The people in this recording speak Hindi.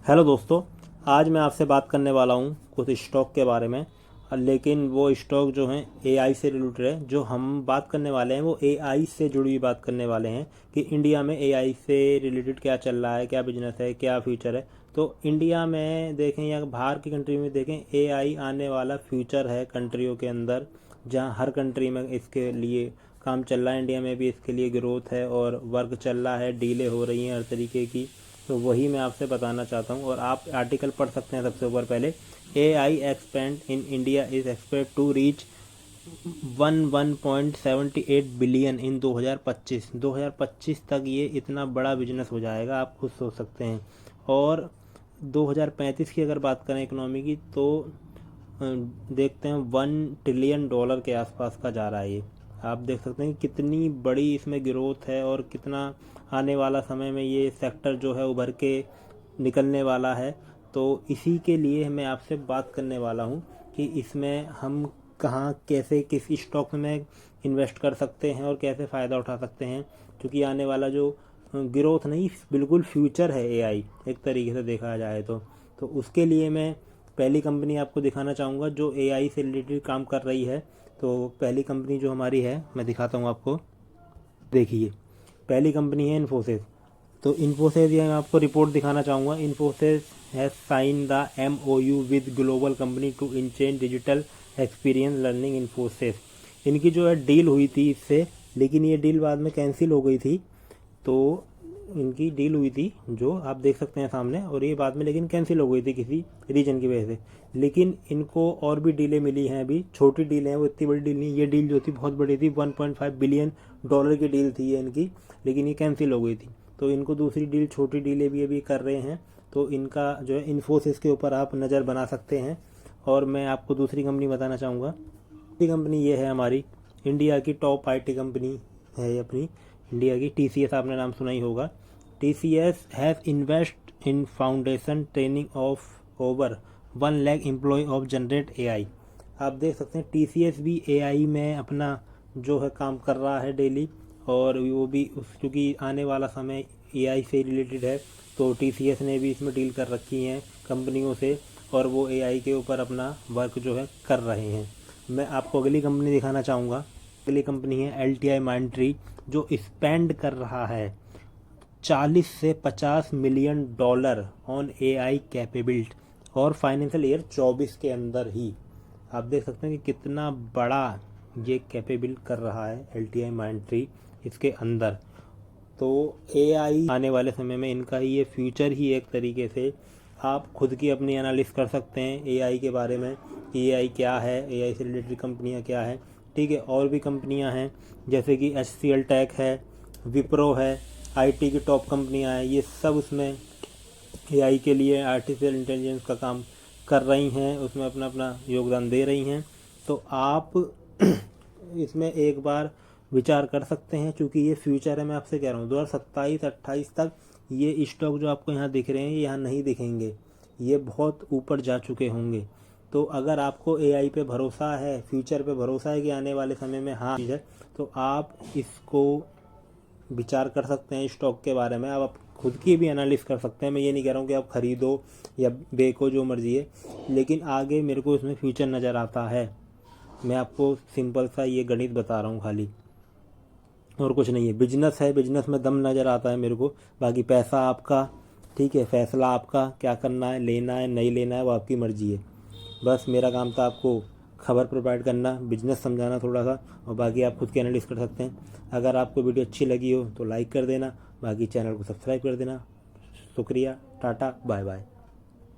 हेलो दोस्तों, आज मैं आपसे बात करने वाला हूँ कुछ स्टॉक के बारे में। लेकिन वो स्टॉक जो हैं एआई से रिलेटेड है। जो हम बात करने वाले हैं वो एआई से जुड़ी हुई बात करने वाले हैं कि इंडिया में एआई से रिलेटेड क्या चल रहा है, क्या बिजनेस है, क्या फ्यूचर है। तो इंडिया में देखें या बाहर की कंट्री में देखें, एआई आने वाला फ्यूचर है कंट्रियों के अंदर, जहाँ हर कंट्री में इसके लिए काम चल रहा है। इंडिया में भी इसके लिए ग्रोथ है और वर्क चल रहा है, डीलें हो रही हैं हर तरीके की। तो वही मैं आपसे बताना चाहता हूँ और आप आर्टिकल पढ़ सकते हैं। सबसे ऊपर पहले, A I expend in India is expect to reach 1.78 billion in 2025 तक ये इतना बड़ा बिजनेस हो जाएगा, आप खुद सोच सकते हैं। और 2035 की अगर बात करें इकोनॉमी की, तो देखते हैं $1 ट्रिलियन के आसपास का जा रहा है ये। आप देख सकते हैं कि कितनी बड़ी इसमें ग्रोथ है और कितना आने वाला समय में ये सेक्टर जो है उभर के निकलने वाला है। तो इसी के लिए मैं आपसे बात करने वाला हूँ कि इसमें हम कहाँ कैसे किस स्टॉक में इन्वेस्ट कर सकते हैं और कैसे फ़ायदा उठा सकते हैं, क्योंकि आने वाला जो ग्रोथ नहीं, बिल्कुल फ्यूचर है एआई एक तरीके से देखा जाए तो उसके लिए मैं पहली कंपनी आपको दिखाना चाहूँगा जो एआई से रिलेटेड काम कर रही है। तो पहली कंपनी जो हमारी है मैं दिखाता हूँ आपको। देखिए, पहली कंपनी है इन्फोसिस। तो इन्फोसिस, ये मैं आपको रिपोर्ट दिखाना चाहूँगा। Infosys has sign the MOU with global company to exchange digital experience learning Infosys. इनकी जो है डील हुई थी इससे, लेकिन ये डील बाद में कैंसिल हो गई थी। तो इनकी डील हुई थी जो आप देख सकते हैं सामने, और ये बाद में लेकिन कैंसिल हो गई थी किसी रीजन की वजह से। लेकिन इनको और भी डीलें मिली हैं, अभी छोटी डीलें हैं, वो इतनी बड़ी डील नहीं। ये डील जो थी बहुत बड़ी थी, $1.5 बिलियन की डील थी ये इनकी, लेकिन ये कैंसिल हो गई थी। तो इनको दूसरी डील, छोटी डीलें भी अभी कर रहे हैं। तो इनका जो है इन्फोसिस के ऊपर आप नज़र बना सकते हैं। और मैं आपको दूसरी कंपनी बताना चाहूँगा। दूसरी कंपनी ये है हमारी इंडिया की टॉप IT कंपनी है ये अपनी, इंडिया की TCS, आपने नाम सुना ही होगा। TCS has invest in foundation training of over 1 lakh employ of generate AI। आप देख सकते हैं TCS भी AI में अपना जो है काम कर रहा है डेली। और वो भी क्योंकि आने वाला समय AI से रिलेटेड है, तो TCS ने भी इसमें डील कर रखी हैं कंपनियों से, और वो AI के ऊपर अपना वर्क जो है कर रहे हैं। मैं आपको अगली कंपनी दिखाना चाहूँगा। अगली कंपनी है LTI माइंड्री, जो स्पेंड कर रहा है 40 से 50 million dollar on AI capability, और फाइनेंशियल ईयर 24 के अंदर ही। आप देख सकते हैं कि कितना बड़ा ये कैपेबिल कर रहा है LTI माइंड्री इसके अंदर। तो AI आने वाले समय में इनका ही ये फ्यूचर ही एक तरीके से। आप खुद की अपनी एनालिस कर सकते हैं AI के बारे में कि AI क्या है, AI से रिलेटेड कंपनियां क्या है। ठीक है, और भी कंपनियां हैं जैसे कि HCL टेक है, विप्रो है, IT की टॉप कंपनियां हैं। ये सब उसमें AI के लिए आर्टिफिशियल इंटेलिजेंस का काम कर रही हैं, उसमें अपना अपना योगदान दे रही हैं। तो आप इसमें एक बार विचार कर सकते हैं, क्योंकि ये फ्यूचर है। मैं आपसे कह रहा हूँ 2027-28 तक ये स्टॉक जो आपको यहाँ दिख रहे हैं, ये यहाँ नहीं दिखेंगे, ये बहुत ऊपर जा चुके होंगे। तो अगर आपको AI पे भरोसा है, फ्यूचर पे भरोसा है कि आने वाले समय में हाँ है, तो आप इसको विचार कर सकते हैं स्टॉक के बारे में। आप खुद की भी एनालिस कर सकते हैं। मैं ये नहीं कह रहा हूँ कि आप ख़रीदो या बेचो, जो मर्जी है, लेकिन आगे मेरे को इसमें फ्यूचर नज़र आता है। मैं आपको सिंपल सा ये गणित बता रहा हूँ खाली, और कुछ नहीं है। बिजनेस है, बिजनेस में दम नज़र आता है मेरे को। बाकी पैसा आपका, ठीक है, फैसला आपका, क्या करना है, लेना है नहीं लेना है, वो आपकी मर्ज़ी है। बस मेरा काम था आपको खबर प्रोवाइड करना, बिजनेस समझाना थोड़ा सा, और बाकी आप खुद की एनालिस कर सकते हैं। अगर आपको वीडियो अच्छी लगी हो तो लाइक कर देना, बाकी चैनल को सब्सक्राइब कर देना। शुक्रिया, टाटा, बाय बाय।